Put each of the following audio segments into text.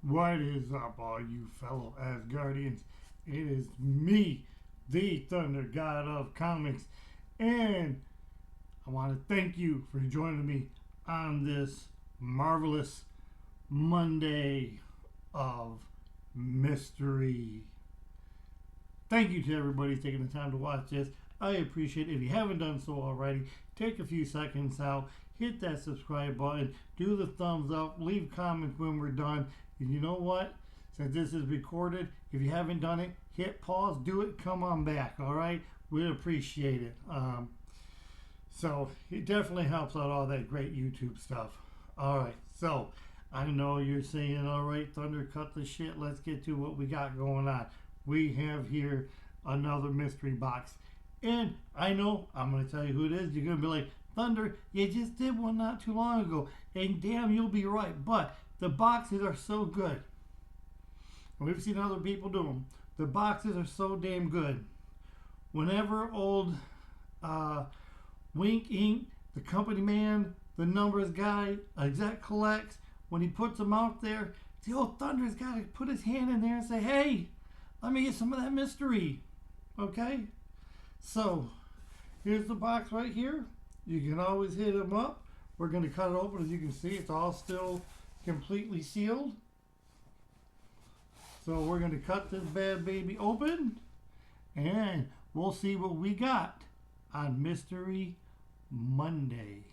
What is up, all you fellow Asgardians? It is me, the Thunder God of Comics, and I want to thank you for joining me on this marvelous Monday of Mystery. Thank you to everybody taking the time to watch this. I appreciate it. If you haven't done so already, take a few seconds out, hit that subscribe button, do the thumbs up, leave comments when we're done. And you know what? Since this is recorded, if you haven't done it, hit pause, do it, come on back, all right? We'd appreciate it. So it definitely helps out all that great YouTube stuff. All right, so I know you're saying, all right, Thunder, cut the shit. Let's get to what we got going on. We have here another mystery box. And I know I'm going to tell you who it is. You're going to be like, Thunder, you just did one not too long ago. And damn, you'll be right. But the boxes are so good. And we've seen other people do them. The boxes are so damn good. Whenever old Wink Inc., the company man, the numbers guy, Exec collects, when he puts them out there, the old Thunder's got to put his hand in there and say, hey, let me get some of that mystery. Okay? So, here's the box right here. You can always hit them up. We're going to cut it open. As you can see, it's all still completely sealed. So, we're going to cut this bad baby open. And we'll see what we got on Mystery Monday.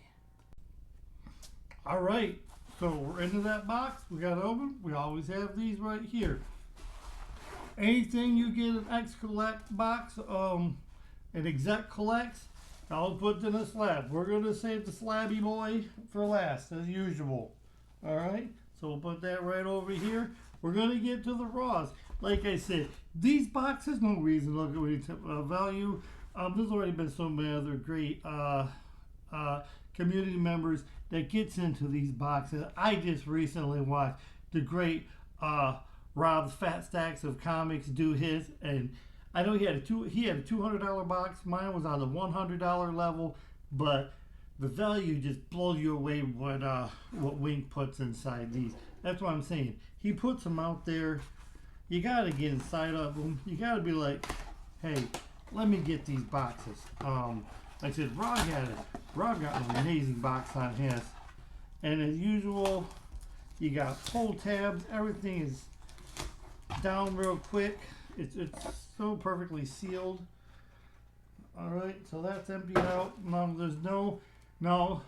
All right. So, we're into that box. We got it open. We always have these right here. Anything you get an X collect box, an Exec collects, I'll put in a slab. We're going to save the slabby boy for last, as usual. All right? So we'll put that right over here. We're going to get to the raws. Like I said, these boxes, no reason to look at any value. There's already been so many other great community members that gets into these boxes. I just recently watched the great Rob's Fat Stacks of Comics do his, and I know he had a $200 box. Mine was on the $100 level, but the value just blows you away what Wink puts inside these. That's what I'm saying. He puts them out there. You gotta get inside of them. You gotta be like, hey, let me get these boxes. Like I said, Rob got an amazing box on his, and as usual, you got pull tabs. Everything is down real quick. It's so perfectly sealed. All right, so that's emptied out. There's no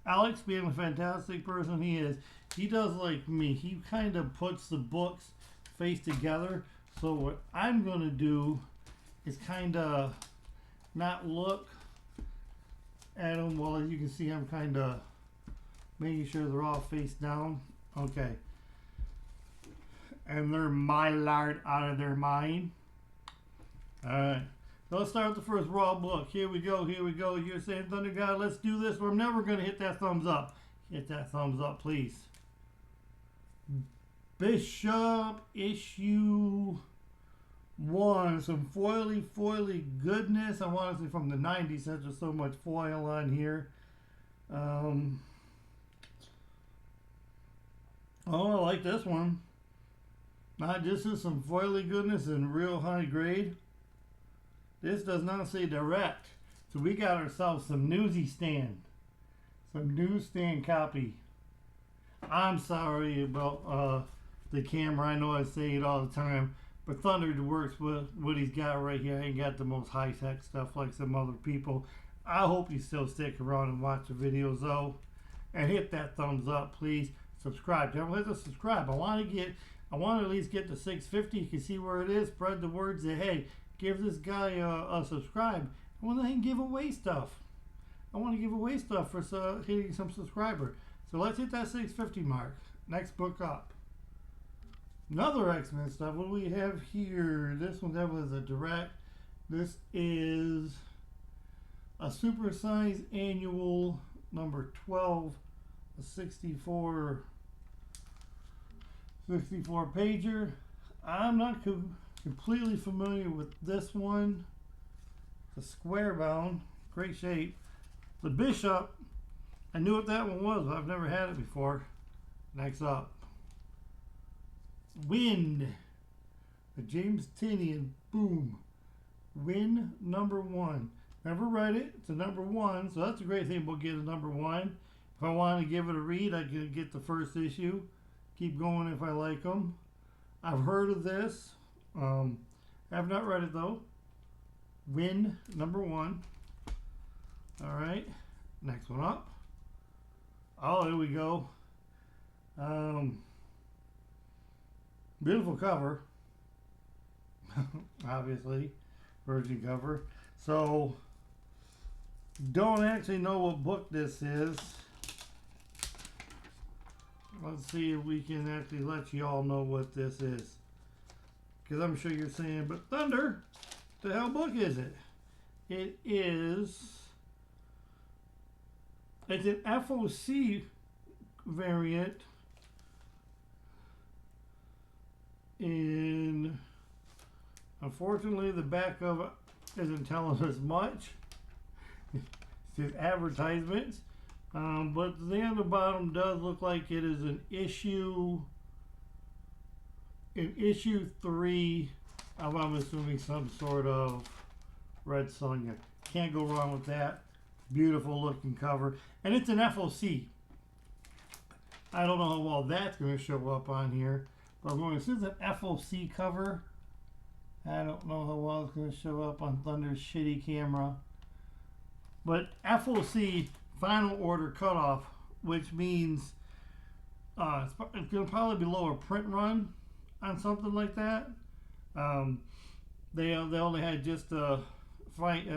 Alex, being a fantastic person he is, he does like me. He kind of puts the books face together. So what I'm going to do is kind of not look at them. Well, as you can see, I'm kind of making sure they're all face down. Okay. And they're Mylard out of their mind. Alright. So let's start with the first raw book. Here we go. You're saying, Thunder God, let's do this. I'm never going to hit that thumbs up. Hit that thumbs up, please. Bishop issue 1. Some foily goodness. I want to say from the 90s since there's so much foil on here. Oh, I like this one. Now, this is some foily goodness and real high grade. This does not say direct. So we got ourselves some newsy stand. Some newsstand copy. I'm sorry about the camera. I know I say it all the time. But Thunder works with what he's got right here. I ain't got the most high-tech stuff like some other people. I hope you still stick around and watch the videos though. And hit that thumbs up, please. Subscribe. Don't forget to subscribe. I want to at least get to 650. You can see where it is. Spread the word. Say, hey, give this guy a subscribe. I want to give away stuff. I want to give away stuff for hitting some subscriber. So let's hit that 650 mark. Next book up. Another X-Men stuff. What do we have here? This one, that was a direct. This is a supersized annual number 12, a 64 pager. I'm not completely familiar with this one. It's a square bound, great shape. The Bishop, I knew what that one was, but I've never had it before. Next up. Wind. A James Tinian. Boom. Win #1. Never read it. It's a #1, so that's a great thing about getting a #1. If I want to give it a read, I can get the first issue. Keep going if I like them. I've heard of this. Have not read it though. Win #1. All right. Next one up. Oh, here we go. Beautiful cover. Obviously, virgin cover. So, don't actually know what book this is. Let's see if we can actually let you all know what this is. Because I'm sure you're saying, but Thunder, the hell book is it? It is, it's an FOC variant in, unfortunately the back of it isn't telling us much. It's just advertisements. But the thing on the bottom does look like it is an issue 3 of, I'm assuming, some sort of Red Sonja. Can't go wrong with that. Beautiful looking cover. And it's an FOC. I don't know how well that's going to show up on here. But I'm going, this is an FOC cover. I don't know how well it's going to show up on Thunder's shitty camera. But FOC, final order cutoff, which means it's going to probably be lower print run on something like that. They only had just a find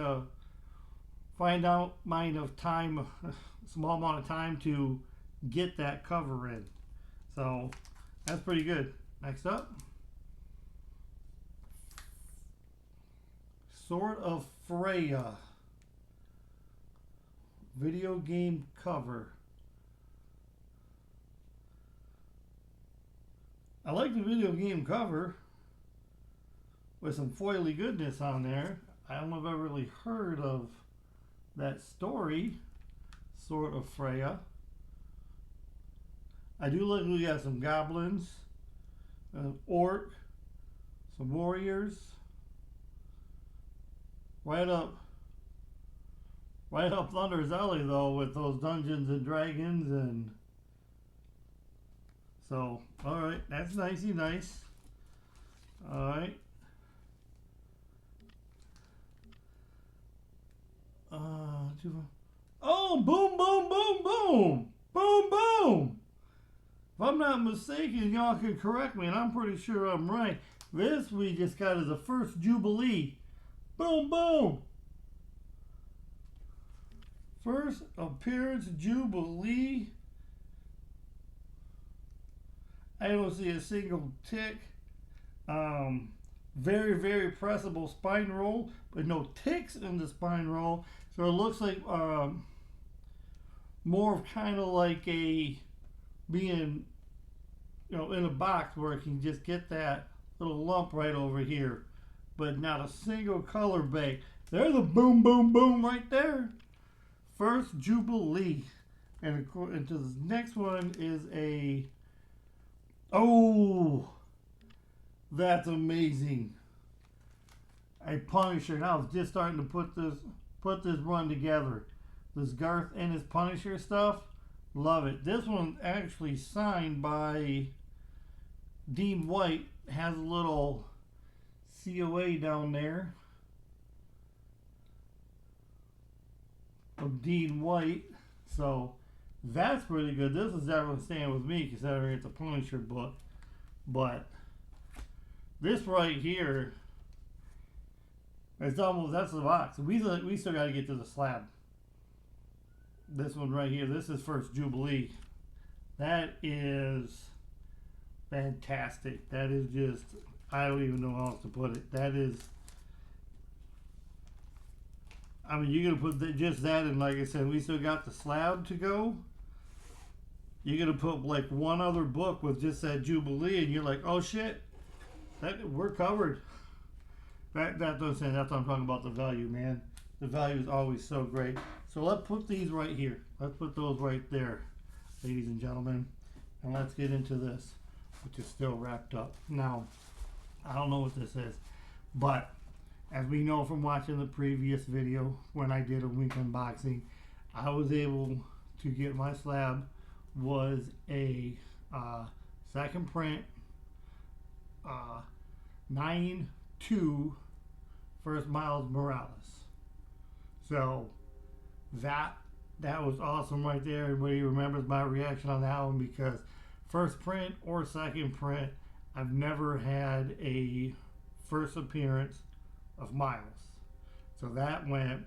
out amount of time, small amount of time to get that cover in. So that's pretty good. Next up, Sword of Freya. Video game cover. I like the video game cover with some foily goodness on there. I don't know if I've really heard of that story, Sword of Freya. I do look, we got some goblins, an orc, some warriors. Right up Thunder's alley though, with those Dungeons and Dragons, and so alright, that's nicey nice. Alright. Oh, boom, boom, boom, boom, boom, boom. If I'm not mistaken, y'all can correct me, and I'm pretty sure I'm right. This we just got as a first Jubilee. Boom, boom. First appearance Jubilee. I don't see a single tick. Very, very pressable spine roll, but no ticks in the spine roll. So it looks like more of kind of like a being, in a box where it can just get that little lump right over here, but not a single color bake. There's a boom, boom, boom right there. First Jubilee. And into the next one is a, oh, that's amazing. A Punisher. And I was just starting to put this run together. This Garth and his Punisher stuff. Love it. This one actually signed by Dean White. Has a little COA down there of Dean White. So that's pretty good. This is definitely staying with me considering it's a Punisher book. But this right here, it's almost, that's the box. We still got to get to the slab. This one right here, this is first Jubilee. That is fantastic. That is just, I don't even know how else to put it. That is, I mean, you're going to put just that, and like I said, we still got the slab to go. You're going to put like one other book with just that Jubilee, and you're like, oh shit, we're covered. That doesn't say, that's what I'm talking about, the value, man. The value is always so great. So let's put these right here. Let's put those right there, ladies and gentlemen. And let's get into this. which is still wrapped up. Now, I don't know what this is, but as we know from watching the previous video when I did a Wink unboxing, I was able to get my slab was a second print 9-2 first Miles Morales. So that was awesome right there. Everybody remembers my reaction on that one because first print or second print, I've never had a first appearance of Miles. So that went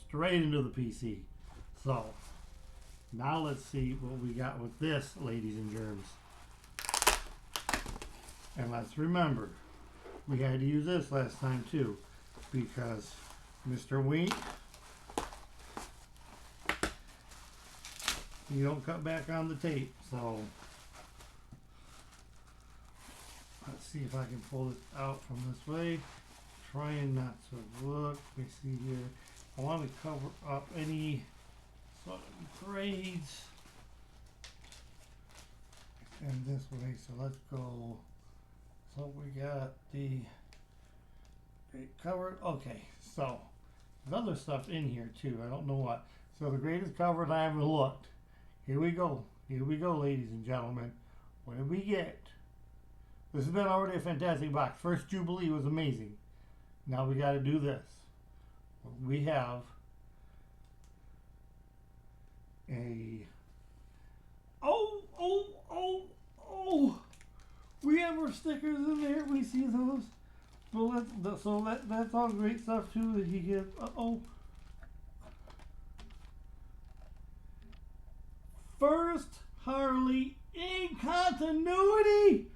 straight into the PC. So now let's see what we got with this, ladies and germs. And let's remember, we had to use this last time too, because Mr. Wink, you don't cut back on the tape. So let's see if I can pull it out from this way. Trying not to look. Let me see here. I want to cover up any sort of grades. And this way, so let's go. So we got the grade covered. Okay, so there's other stuff in here too. I don't know what. So the grade is covered. I haven't looked. Here we go. Here we go, ladies and gentlemen. What did we get? This has been already a fantastic box. First Jubilee was amazing. Now we got to do this. We have a we have our stickers in there. We see those. Well, that's all great stuff too that you get. First Harley in continuity.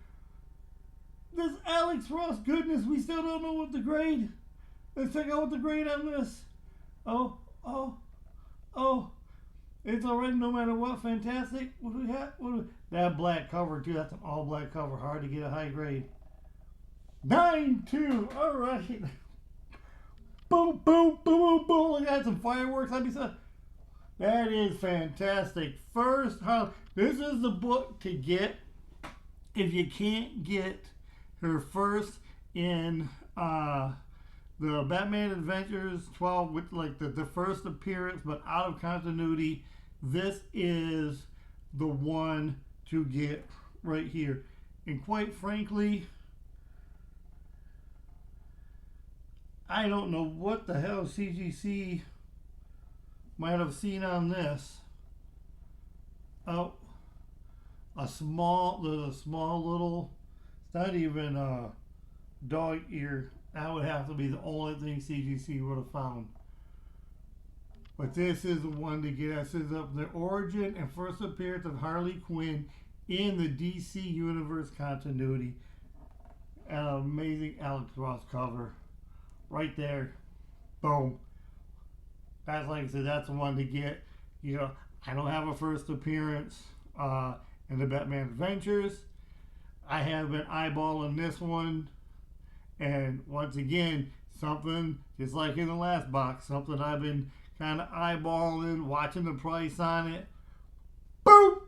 This Alex Ross goodness, we still don't know what the grade. Let's check out what the grade on this. It's already no matter what. Fantastic. What do we got? That black cover too. That's an all black cover. Hard to get a high grade. 9-2. All right. Boom, boom, boom, boom, boom. Look at some fireworks. That is fantastic. First, this is the book to get if you can't get her first in the Batman Adventures 12 with like the first appearance but out of continuity. This is the one to get right here. And quite frankly, I don't know what the hell CGC might have seen on this. Oh, a small little, it's not even a dog ear. That would have to be the only thing CGC would have found. But this is the one to get. This is the origin and first appearance of Harley Quinn in the DC Universe continuity. An amazing Alex Ross cover. Right there. Boom. That's like I said, that's the one to get. You know, I don't have a first appearance in the Batman Adventures. I have been eyeballing this one. And once again, something just like in the last box, something I've been kind of eyeballing, watching the price on it. Boom!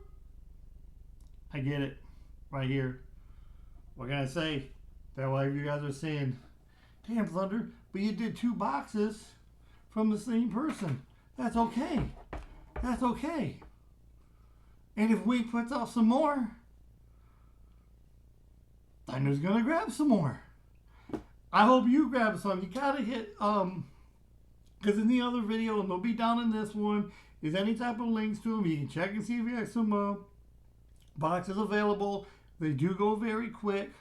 I get it right here. What can I say? That way you guys are saying, damn Thunder, but you did 2 boxes from the same person. That's okay. That's okay. And if Wink puts out some more, Thunder's gonna grab some more. I hope you grab some. You gotta hit, because in the other video, and they'll be down in this one, is any type of links to them. You can check and see if you have some boxes available. They do go very quick.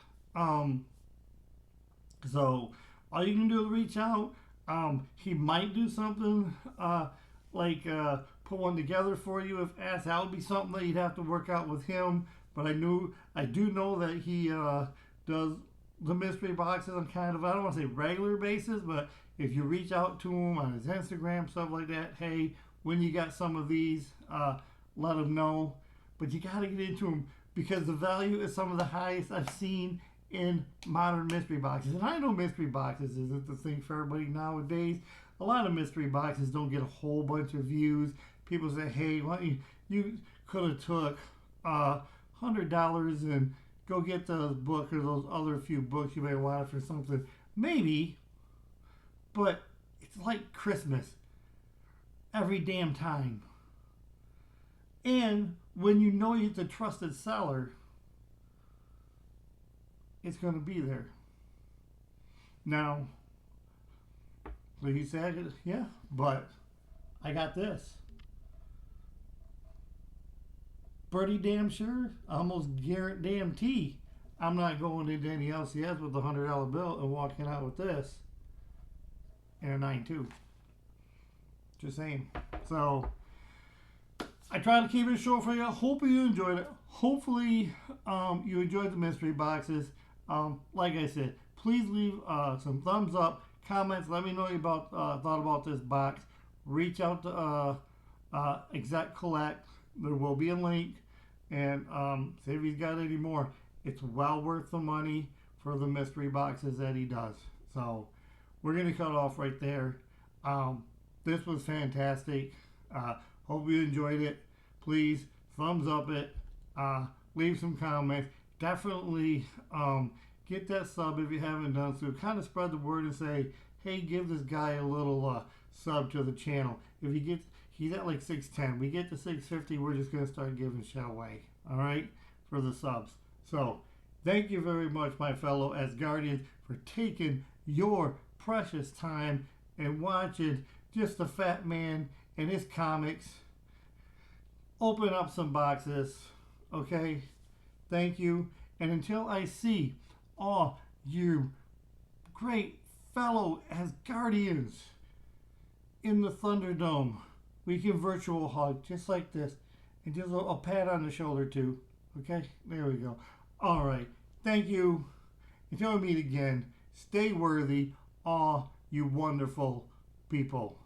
So all you can do is reach out. He might do something like put one together for you if asked. That would be something that you'd have to work out with him. But I do know that he does the mystery boxes on kind of, I don't want to say regular basis, but if you reach out to him on his Instagram, stuff like that, hey, when you got some of these, let him know. But you got to get into them because the value is some of the highest I've seen in modern mystery boxes. And I know mystery boxes isn't the thing for everybody nowadays. A lot of mystery boxes don't get a whole bunch of views. People say, hey, why you could have took $100 and go get the book or those other few books you may want for something. Maybe, but it's like Christmas every damn time. And when you know it's a trusted seller, it's going to be there. Now, please say, yeah, but I got this. Pretty damn sure, almost guarantee I'm not going into any LCS with a $100 bill and walking out with this and a 9.2. Just saying. So, I try to keep it short for you. Hope you enjoyed it. Hopefully, you enjoyed the mystery boxes. Like I said, please leave some thumbs up, comments. Let me know about thought about this box. Reach out to Exec Collect. There will be a link, and see if he's got any more. It's well worth the money for the mystery boxes that he does. So we're gonna cut off right there. This was fantastic. Hope you enjoyed it. Please thumbs up it. Leave some comments. Definitely get that sub if you haven't done so. Kind of spread the word and say, hey, give this guy a little sub to the channel. If he gets, he's at like 610. We get to 650, we're just going to start giving shit away. All right? For the subs. So, thank you very much, my fellow Asgardians, for taking your precious time and watching just a fat man and his comics open up some boxes. Okay? Thank you. And until I see all you great fellow Asgardians in the Thunderdome, we can virtual hug just like this. And just a pat on the shoulder too. Okay? There we go. Alright. Thank you. Until we meet again, stay worthy, all you wonderful people.